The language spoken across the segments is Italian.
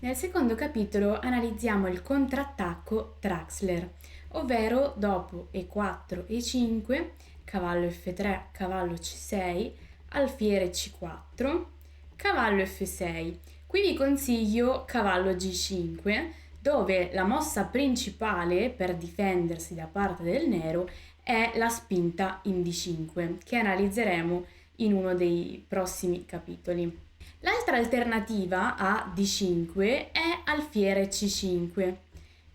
Nel secondo capitolo analizziamo il contrattacco Traxler, ovvero dopo E4 e 5, cavallo F3, cavallo C6, alfiere C4, cavallo F6. Qui vi consiglio cavallo G5, dove la mossa principale per difendersi da parte del nero è la spinta in D5, che analizzeremo in uno dei prossimi capitoli. L'altra alternativa a D5 è alfiere C5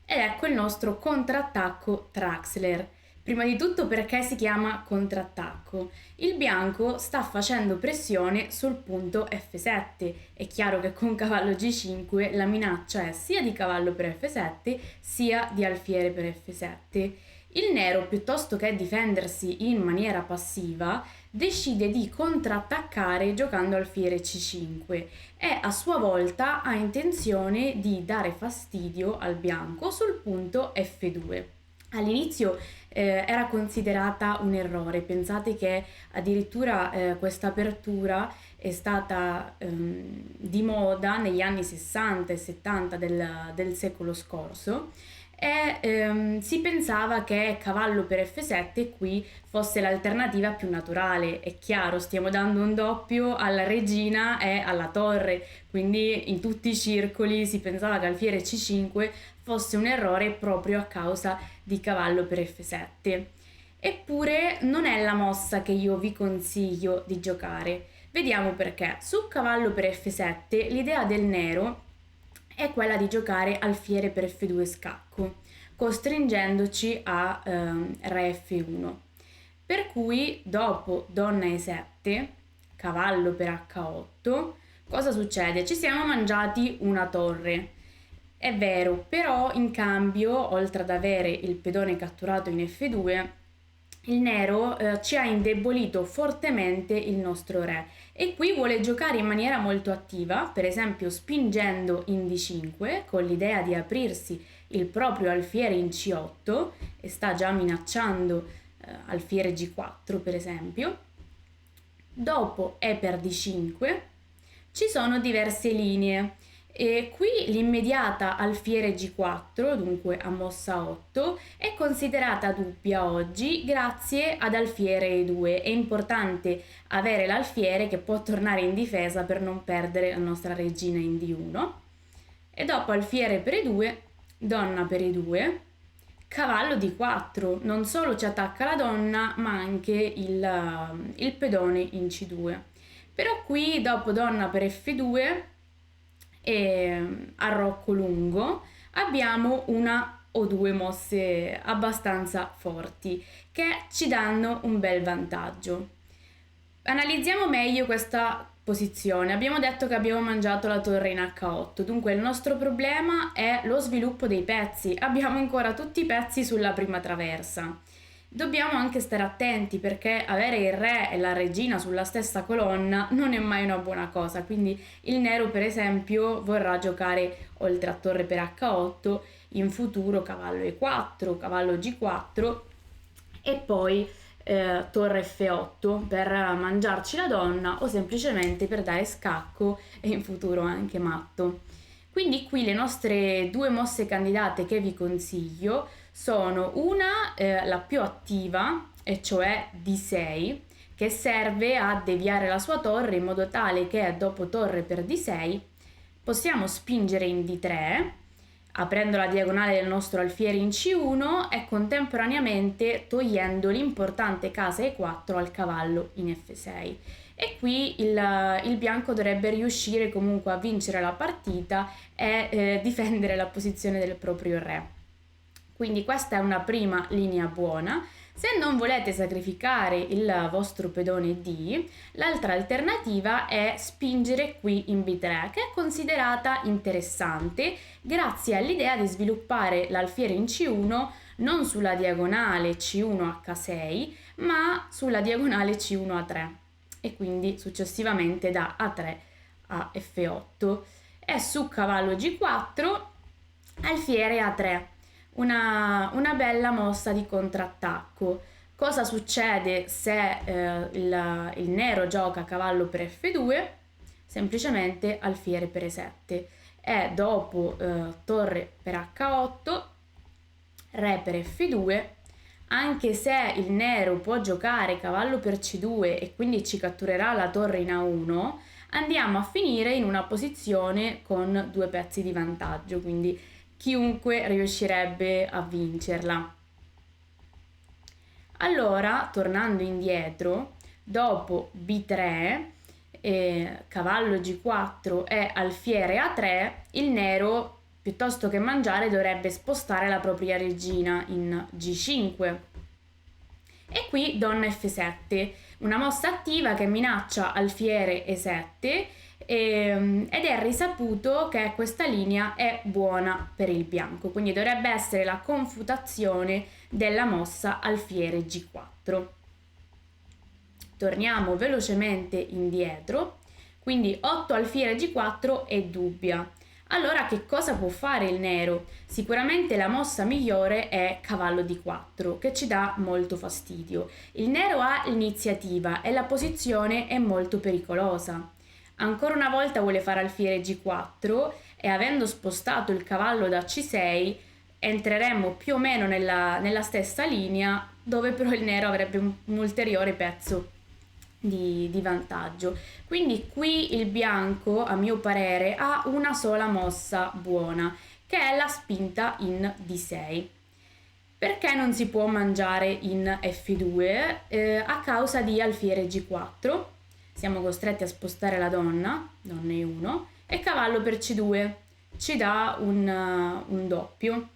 ed ecco il nostro contrattacco Traxler. Prima di tutto perché si chiama contrattacco? Il bianco sta facendo pressione sul punto F7. È chiaro che con cavallo G5 la minaccia è sia di cavallo per F7 sia di alfiere per F7. Il nero, piuttosto che difendersi in maniera passiva, decide di contrattaccare giocando alfiere C5 e a sua volta ha intenzione di dare fastidio al bianco sul punto F2. All'inizio era considerata un errore, pensate che addirittura questa apertura è stata di moda negli anni 60 e 70 del secolo scorso e si pensava che cavallo per F7 qui fosse l'alternativa più naturale. È chiaro, stiamo dando un doppio alla regina e alla torre, quindi in tutti i circoli si pensava che alfiere C5 fosse un errore proprio a causa di cavallo per F7. Eppure non è la mossa che io vi consiglio di giocare. Vediamo perché. Su cavallo per F7 l'idea del nero è quella di giocare alfiere per F2 scacco, costringendoci a re F1. Per cui dopo donna E7, cavallo per H8, cosa succede? Ci siamo mangiati una torre. È vero, però in cambio, oltre ad avere il pedone catturato in F2, il nero ci ha indebolito fortemente il nostro re e qui vuole giocare in maniera molto attiva, per esempio spingendo in D5 con l'idea di aprirsi il proprio alfiere in C8 e sta già minacciando alfiere G4 per esempio. Dopo E per D5 ci sono diverse linee. E qui l'immediata alfiere G4, dunque a mossa 8, è considerata dubbia oggi grazie ad alfiere E2. È importante avere l'alfiere che può tornare in difesa per non perdere la nostra regina in D1. E dopo alfiere per E2, donna per E2, cavallo D4. Non solo ci attacca la donna, ma anche il pedone in C2. Però qui dopo donna per F2 e arrocco lungo abbiamo una o due mosse abbastanza forti che ci danno un bel vantaggio. Analizziamo meglio questa posizione. Abbiamo detto che abbiamo mangiato la torre in H8, dunque il nostro problema è lo sviluppo dei pezzi. Abbiamo ancora tutti i pezzi sulla prima traversa. Dobbiamo anche stare attenti perché avere il re e la regina sulla stessa colonna non è mai una buona cosa, quindi il nero per esempio vorrà giocare oltre a torre per H8 in futuro cavallo E4, cavallo G4 e poi torre F8 per mangiarci la donna o semplicemente per dare scacco e in futuro anche matto. Quindi qui le nostre due mosse candidate che vi consiglio sono una, la più attiva, e cioè D6, che serve a deviare la sua torre in modo tale che dopo torre per D6 possiamo spingere in D3, aprendo la diagonale del nostro alfiere in C1 e contemporaneamente togliendo l'importante casa E4 al cavallo in F6. E qui il bianco dovrebbe riuscire comunque a vincere la partita e difendere la posizione del proprio re. Quindi questa è una prima linea buona. Se non volete sacrificare il vostro pedone D, l'altra alternativa è spingere qui in B3, che è considerata interessante grazie all'idea di sviluppare l'alfiere in C1 non sulla diagonale C1H6, ma sulla diagonale C1A3 e quindi successivamente da A3 a F8 e su cavallo G4 alfiere A3. Una bella mossa di contrattacco. Cosa succede se il nero gioca cavallo per F2? Semplicemente alfiere per E7 è dopo torre per H8, re per F2, anche se il nero può giocare cavallo per C2 e quindi ci catturerà la torre in A1, andiamo a finire in una posizione con 2 pezzi di vantaggio, quindi chiunque riuscirebbe a vincerla. Allora, tornando indietro, dopo B3, cavallo G4 e alfiere A3, il nero, piuttosto che mangiare, dovrebbe spostare la propria regina in G5. E qui donna F7, una mossa attiva che minaccia alfiere E7 ed è risaputo che questa linea è buona per il bianco, quindi dovrebbe essere la confutazione della mossa alfiere G4. Torniamo velocemente indietro, quindi 8 alfiere G4 è dubbia. Allora che cosa può fare il nero? Sicuramente la mossa migliore è cavallo D4, che ci dà molto fastidio. Il nero ha l'iniziativa e la posizione è molto pericolosa. Ancora una volta vuole fare alfiere G4 e avendo spostato il cavallo da C6 entreremo più o meno nella stessa linea, dove però il nero avrebbe un ulteriore pezzo di vantaggio. Quindi qui il bianco, a mio parere, ha una sola mossa buona, che è la spinta in D6. Perché non si può mangiare in F2? A causa di alfiere G4, siamo costretti a spostare la donna E1, e cavallo per C2, ci dà un doppio.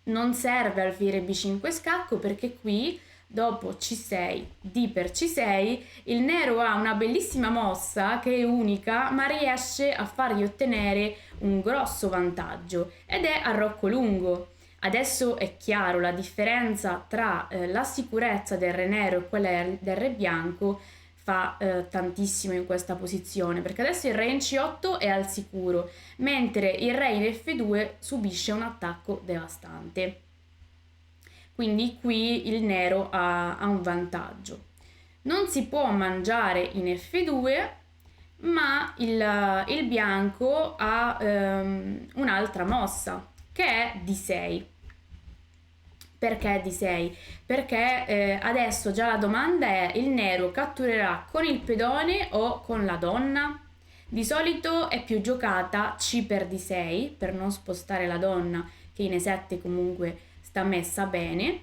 Non serve alfiere B5 scacco perché qui dopo C6, D per C6, il nero ha una bellissima mossa che è unica ma riesce a fargli ottenere un grosso vantaggio ed è arrocco lungo. Adesso è chiaro la differenza tra la sicurezza del re nero e quella del re bianco fa tantissimo in questa posizione, perché adesso il re in C8 è al sicuro, mentre il re in F2 subisce un attacco devastante. Quindi qui il nero ha un vantaggio. Non si può mangiare in F2, ma il bianco ha un'altra mossa, che è D6. Perché D6? Perché adesso già la domanda è: il nero catturerà con il pedone o con la donna? Di solito è più giocata C per D6 per non spostare la donna, che in E7 comunque sta messa bene,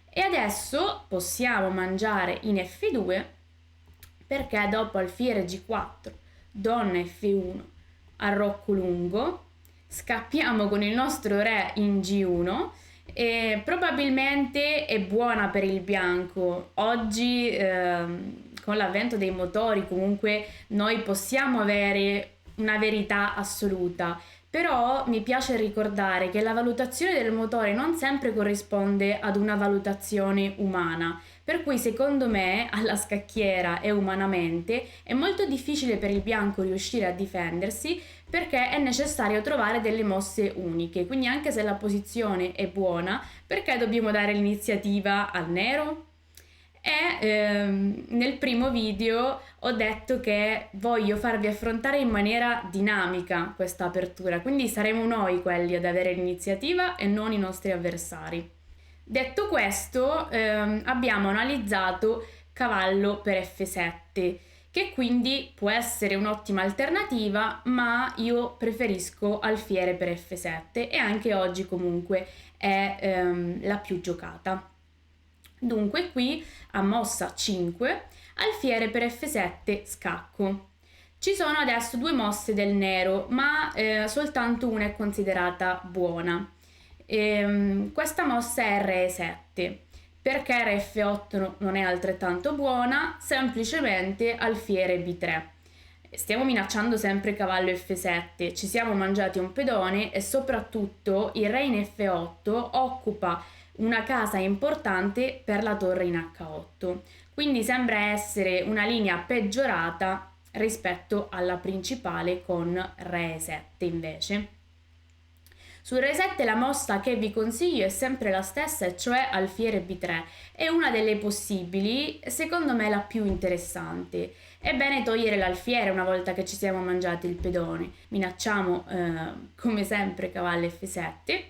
e adesso possiamo mangiare in F2 perché dopo alfiere G4, donna F1, arrocco lungo, scappiamo con il nostro re in G1 e probabilmente è buona per il bianco. Oggi con l'avvento dei motori comunque noi possiamo avere una verità assoluta, però mi piace ricordare che la valutazione del motore non sempre corrisponde ad una valutazione umana, per cui secondo me alla scacchiera e umanamente è molto difficile per il bianco riuscire a difendersi perché è necessario trovare delle mosse uniche, quindi anche se la posizione è buona, perché dobbiamo dare l'iniziativa al nero? Nel primo video ho detto che voglio farvi affrontare in maniera dinamica questa apertura, quindi saremo noi quelli ad avere l'iniziativa e non i nostri avversari. Detto questo, abbiamo analizzato cavallo per F7, che quindi può essere un'ottima alternativa, ma io preferisco alfiere per F7 e anche oggi comunque è la più giocata. Dunque qui a mossa 5, alfiere per F7 scacco. Ci sono adesso due mosse del nero, ma soltanto una è considerata buona. Questa mossa è re 7. Perché re F8 non è altrettanto buona? Semplicemente alfiere B3. Stiamo minacciando sempre cavallo F7, ci siamo mangiati un pedone e soprattutto il re in F8 occupa una casa importante per la torre in H8. Quindi sembra essere una linea peggiorata rispetto alla principale con re 7 invece. Sul Re 7 la mossa che vi consiglio è sempre la stessa, e cioè alfiere B3. È una delle possibili, secondo me la più interessante. È bene togliere l'alfiere una volta che ci siamo mangiati il pedone. Minacciamo come sempre cavallo F7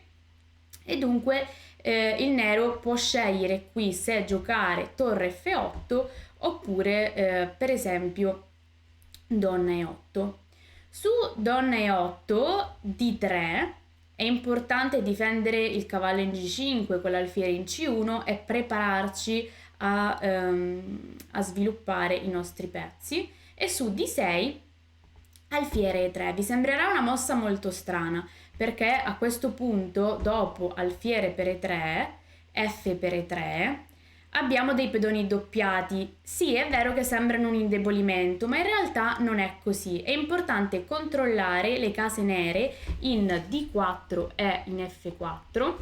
e dunque il nero può scegliere qui se giocare torre F8 oppure per esempio donna E8. Su donna E8 D3 è importante difendere il cavallo in G5 con l'alfiere in C1 e prepararci a sviluppare i nostri pezzi. E su D6 alfiere E3. Vi sembrerà una mossa molto strana perché a questo punto, dopo alfiere per E3, F per E3, abbiamo dei pedoni doppiati. Sì, è vero che sembrano un indebolimento, ma in realtà non è così. È importante controllare le case nere in D4 e in F4,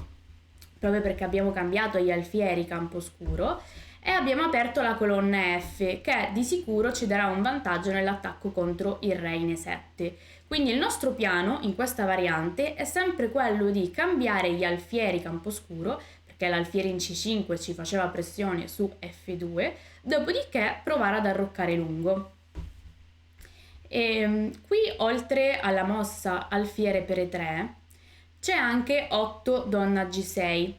proprio perché abbiamo cambiato gli alfieri camposcuro, e abbiamo aperto la colonna F, che di sicuro ci darà un vantaggio nell'attacco contro il re in E7. Quindi il nostro piano in questa variante è sempre quello di cambiare gli alfieri camposcuro, perché l'alfiere in C5 ci faceva pressione su F2, dopodiché provare ad arroccare lungo. E qui, oltre alla mossa alfiere per E3, c'è anche 8 donna G6,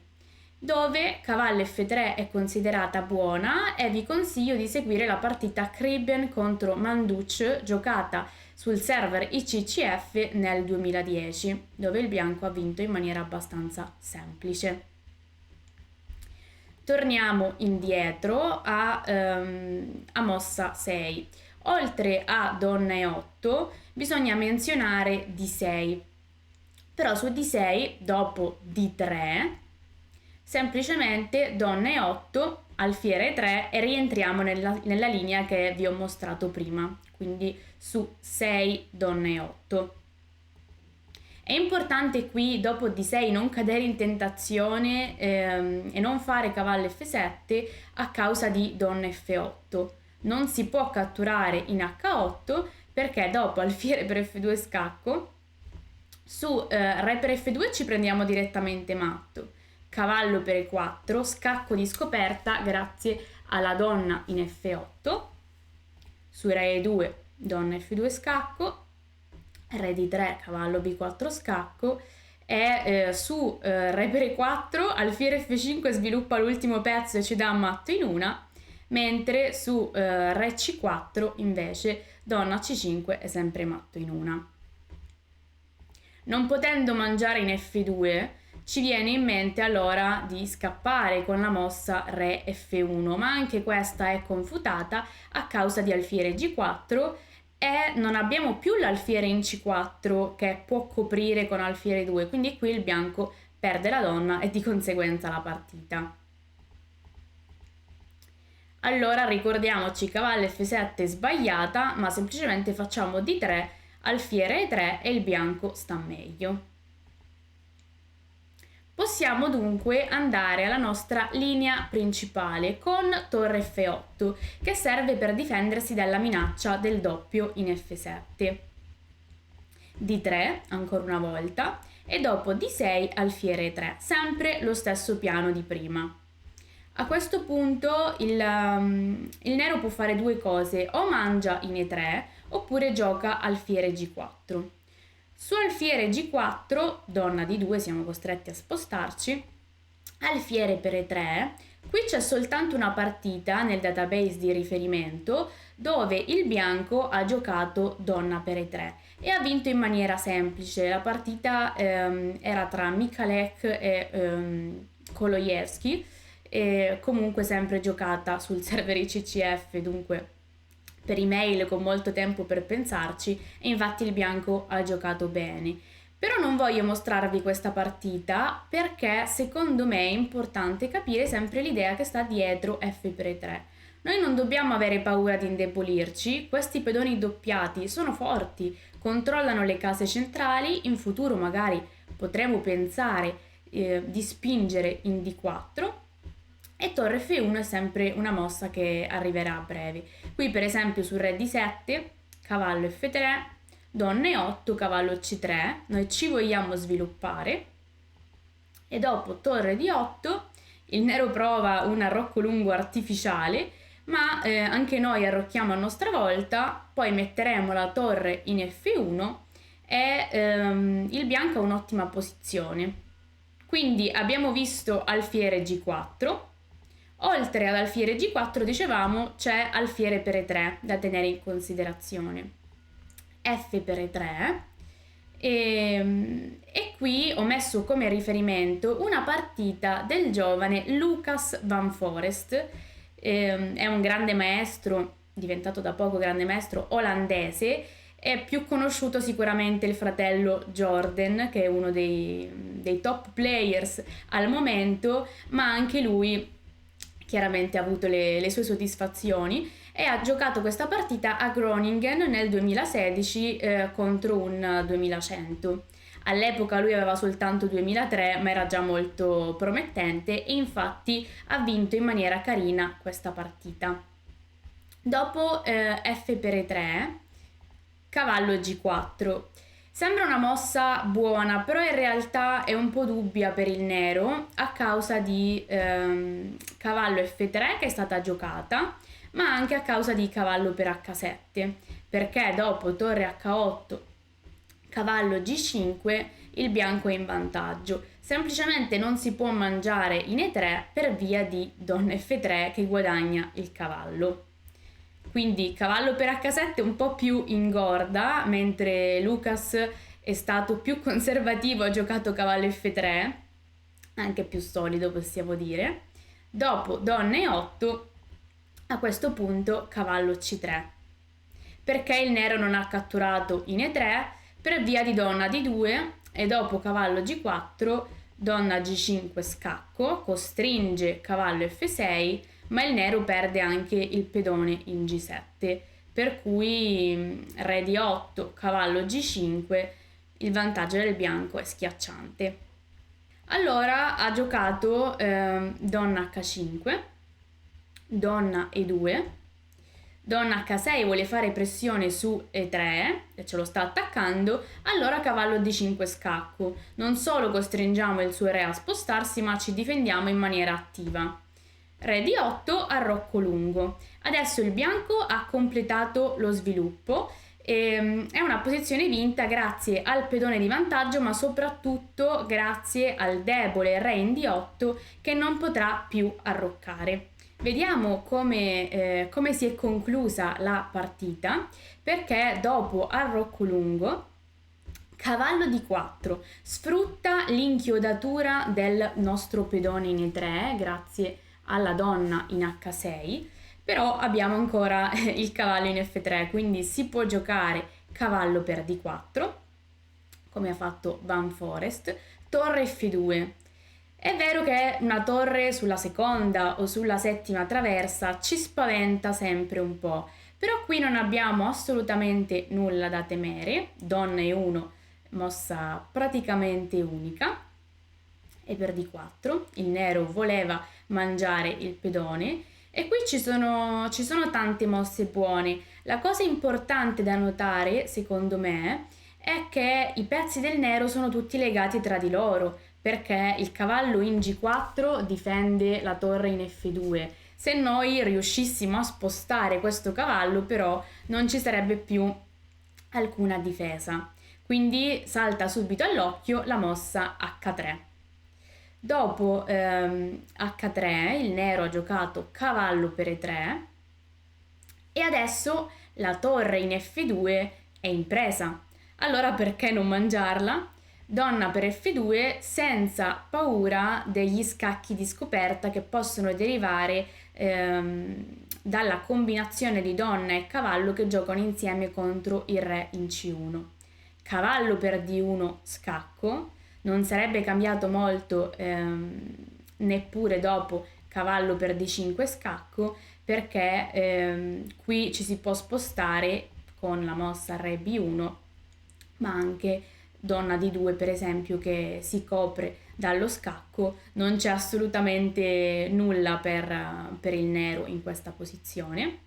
dove cavallo F3 è considerata buona e vi consiglio di seguire la partita Kriben contro Manduc giocata sul server ICCF nel 2010, dove il bianco ha vinto in maniera abbastanza semplice. Torniamo indietro a mossa 6. Oltre a donna E8 bisogna menzionare D6, però su D6 dopo D3 semplicemente donna E8, alfiere E3 e rientriamo nella linea che vi ho mostrato prima, quindi su 6 donna E8. È importante qui dopo D6 non cadere in tentazione e non fare cavallo F7 a causa di donna F8. Non si può catturare in H8 perché dopo alfiere per F2 scacco, su re per F2 ci prendiamo direttamente matto. Cavallo per E4, scacco di scoperta grazie alla donna in F8, su re E2 donna F2 scacco, re D3 cavallo B4 scacco e su re per E4 alfiere F5 sviluppa l'ultimo pezzo e ci dà matto in una, mentre su re C4 invece donna C5 è sempre matto in una. Non potendo mangiare in F2 ci viene in mente allora di scappare con la mossa re F1, ma anche questa è confutata a causa di alfiere G4 e non abbiamo più l'alfiere in C4 che può coprire con alfiere 2, quindi qui il bianco perde la donna e di conseguenza la partita. Allora ricordiamoci cavallo F7 sbagliata, ma semplicemente facciamo D3, alfiere E3 e il bianco sta meglio. Possiamo dunque andare alla nostra linea principale con torre F8, che serve per difendersi dalla minaccia del doppio in F7. D3 ancora una volta e dopo D6 alfiere E3, sempre lo stesso piano di prima. A questo punto il nero può fare due cose, o mangia in E3 oppure gioca alfiere G4. Su alfiere G4, donna di 2, siamo costretti a spostarci, alfiere per E3, qui c'è soltanto una partita nel database di riferimento dove il bianco ha giocato donna per E3 e ha vinto in maniera semplice. La partita era tra Michalek e Koloyevsky, comunque sempre giocata sul server ICCF, dunque per email con molto tempo per pensarci, e infatti il bianco ha giocato bene. Però non voglio mostrarvi questa partita perché secondo me è importante capire sempre l'idea che sta dietro F per E3. Noi non dobbiamo avere paura di indebolirci, questi pedoni doppiati sono forti, controllano le case centrali, in futuro magari potremo pensare di spingere in D4, e torre F1 è sempre una mossa che arriverà a breve. Qui per esempio su re D7, cavallo F3, donna E8, cavallo C3, noi ci vogliamo sviluppare e dopo torre D8 il nero prova un arrocco lungo artificiale, ma anche noi arrocchiamo a nostra volta, poi metteremo la torre in F1 e il bianco ha un'ottima posizione. Quindi abbiamo visto alfiere G4, oltre ad alfiere G4 dicevamo c'è alfiere per E3 da tenere in considerazione. F per E3 e qui ho messo come riferimento una partita del giovane Lucas Van Foreest, è un grande maestro, diventato da poco grande maestro olandese, è più conosciuto sicuramente il fratello Jordan, che è uno dei top players al momento, ma anche lui chiaramente ha avuto le sue soddisfazioni e ha giocato questa partita a Groningen nel 2016 contro un 2100. All'epoca lui aveva soltanto 2003, ma era già molto promettente e infatti ha vinto in maniera carina questa partita. Dopo F per E3, cavallo G4. Sembra una mossa buona, però in realtà è un po' dubbia per il nero a causa di cavallo F3 che è stata giocata, ma anche a causa di cavallo per H7, perché dopo torre H8, cavallo G5 il bianco è in vantaggio. Semplicemente non si può mangiare in E3 per via di donna F3 che guadagna il cavallo. Quindi cavallo per H7 un po' più ingorda, mentre Lucas è stato più conservativo, ha giocato cavallo F3, anche più solido possiamo dire. Dopo donna E8, a questo punto cavallo C3, perché il nero non ha catturato in E3 per via di donna D2 e dopo cavallo G4, donna G5 scacco, costringe cavallo F6, ma il nero perde anche il pedone in G7, per cui re D8, cavallo G5, il vantaggio del bianco è schiacciante. Allora ha giocato donna H5, donna E2, donna H6 vuole fare pressione su E3 e ce lo sta attaccando, allora cavallo D5 scacco. Non solo costringiamo il suo re a spostarsi, ma ci difendiamo in maniera attiva. Re D8 arrocco lungo. Adesso il bianco ha completato lo sviluppo. È una posizione vinta grazie al pedone di vantaggio, ma soprattutto grazie al debole re in D8 che non potrà più arroccare. Vediamo come si è conclusa la partita, perché dopo arrocco lungo, cavallo D4 sfrutta l'inchiodatura del nostro pedone in E3 grazie alla donna in H6, però abbiamo ancora il cavallo in F3, quindi si può giocare cavallo per D4, come ha fatto Van Foreest, torre F2. È vero che una torre sulla seconda o sulla settima traversa ci spaventa sempre un po', però qui non abbiamo assolutamente nulla da temere, donna E1 mossa praticamente unica, e per D4 il nero voleva mangiare il pedone e qui ci sono tante mosse buone. La cosa importante da notare, secondo me, è che i pezzi del nero sono tutti legati tra di loro, perché il cavallo in G4 difende la torre in F2. Se noi riuscissimo a spostare questo cavallo, però non ci sarebbe più alcuna difesa. Quindi salta subito all'occhio la mossa H3. Dopo H3 il nero ha giocato cavallo per E3 e adesso la torre in F2 è in presa. Allora perché non mangiarla? Donna per F2 senza paura degli scacchi di scoperta che possono derivare dalla combinazione di donna e cavallo che giocano insieme contro il re in C1. Cavallo per D1 scacco, non sarebbe cambiato molto neppure dopo cavallo per D5 scacco, perché qui ci si può spostare con la mossa re B1, ma anche donna D2 per esempio che si copre dallo scacco. Non c'è assolutamente nulla per il nero in questa posizione.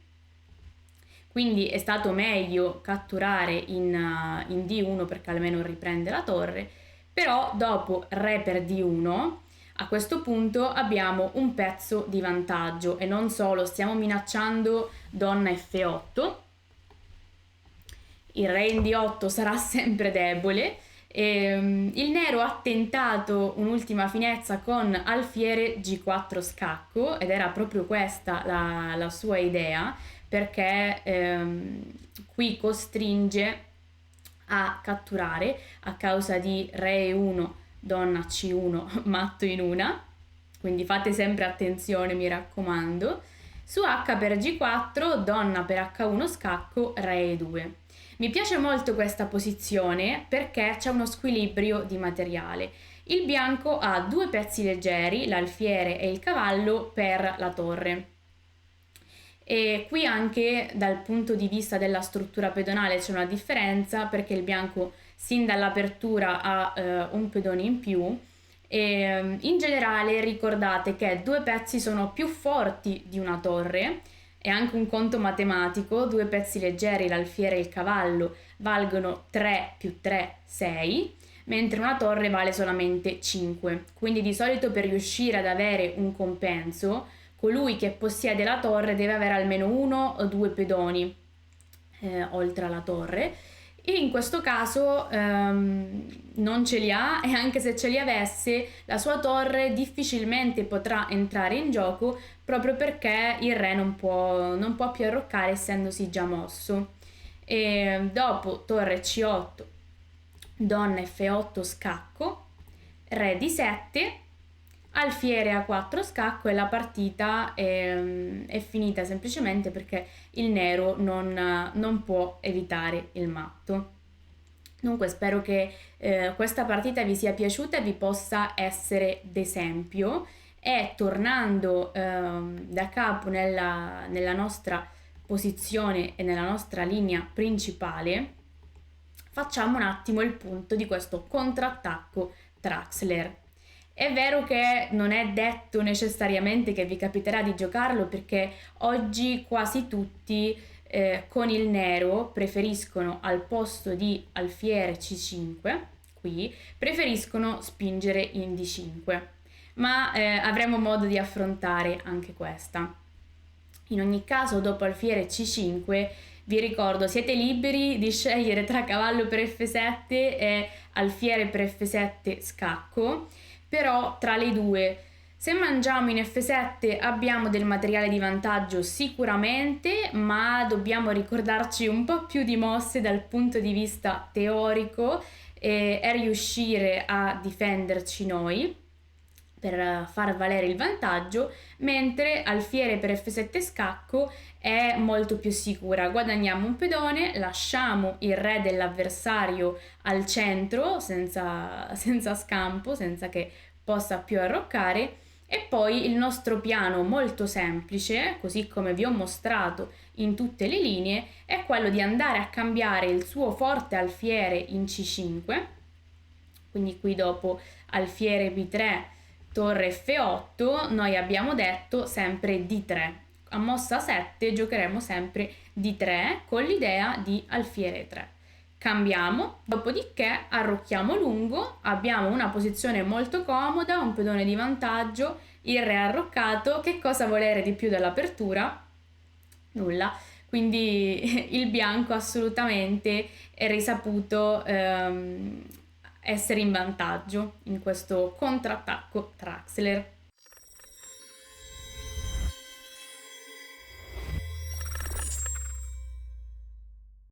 quindi è stato meglio catturare in D1 perché almeno riprende la torre, però dopo re per D1 a questo punto abbiamo un pezzo di vantaggio e non solo, stiamo minacciando donna F8, il re in D8 sarà sempre debole. Il nero ha tentato un'ultima finezza con alfiere G4 scacco ed era proprio questa la sua idea, perché qui costringe a catturare a causa di re E1, donna C1, matto in una, quindi fate sempre attenzione, mi raccomando. Su H per G4, donna per H1 scacco, re E2. Mi piace molto questa posizione perché c'è uno squilibrio di materiale. Il bianco ha due pezzi leggeri, l'alfiere e il cavallo, per la torre. E qui anche dal punto di vista della struttura pedonale c'è una differenza, perché il bianco sin dall'apertura ha un pedone in più. E in generale ricordate che due pezzi sono più forti di una torre. È anche un conto matematico: due pezzi leggeri, l'alfiere e il cavallo, valgono 3 più 3, 6, mentre una torre vale solamente 5. Quindi di solito per riuscire ad avere un compenso, colui che possiede la torre deve avere almeno uno o due pedoni oltre alla torre, e in questo caso non ce li ha, e anche se ce li avesse la sua torre difficilmente potrà entrare in gioco, proprio perché il re non può più arroccare essendosi già mosso. E dopo torre C8, donna F8 scacco, re D7, alfiere A4 scacco, e la partita è finita semplicemente perché il nero non può evitare il matto. Dunque spero che questa partita vi sia piaciuta e vi possa essere d'esempio, e tornando da capo nella nostra posizione e nella nostra linea principale, facciamo un attimo il punto di questo contrattacco Traxler. È vero che non è detto necessariamente che vi capiterà di giocarlo, perché oggi quasi tutti con il nero preferiscono, al posto di alfiere C5, qui preferiscono spingere in D5, ma avremo modo di affrontare anche questa. In ogni caso, dopo alfiere C5, vi ricordo, siete liberi di scegliere tra cavallo per F7 e alfiere per F7 scacco, però tra le due, se mangiamo in F7 abbiamo del materiale di vantaggio sicuramente, ma dobbiamo ricordarci un po' più di mosse dal punto di vista teorico e riuscire a difenderci noi per far valere il vantaggio, mentre alfiere per F7 scacco è molto più sicura. Guadagniamo un pedone, lasciamo il re dell'avversario al centro senza scampo, senza che possa più arroccare, e poi il nostro piano molto semplice, così come vi ho mostrato in tutte le linee, è quello di andare a cambiare il suo forte alfiere in C5, quindi qui dopo alfiere B3, torre F8, noi abbiamo detto sempre D3. A mossa 7 giocheremo sempre D3 con l'idea di alfiere 3. Cambiamo, dopodiché arrocchiamo lungo, abbiamo una posizione molto comoda, un pedone di vantaggio, il re arroccato. Che cosa volere di più dall'apertura? Nulla. Quindi il bianco assolutamente è risaputo essere in vantaggio in questo contrattacco Traxler.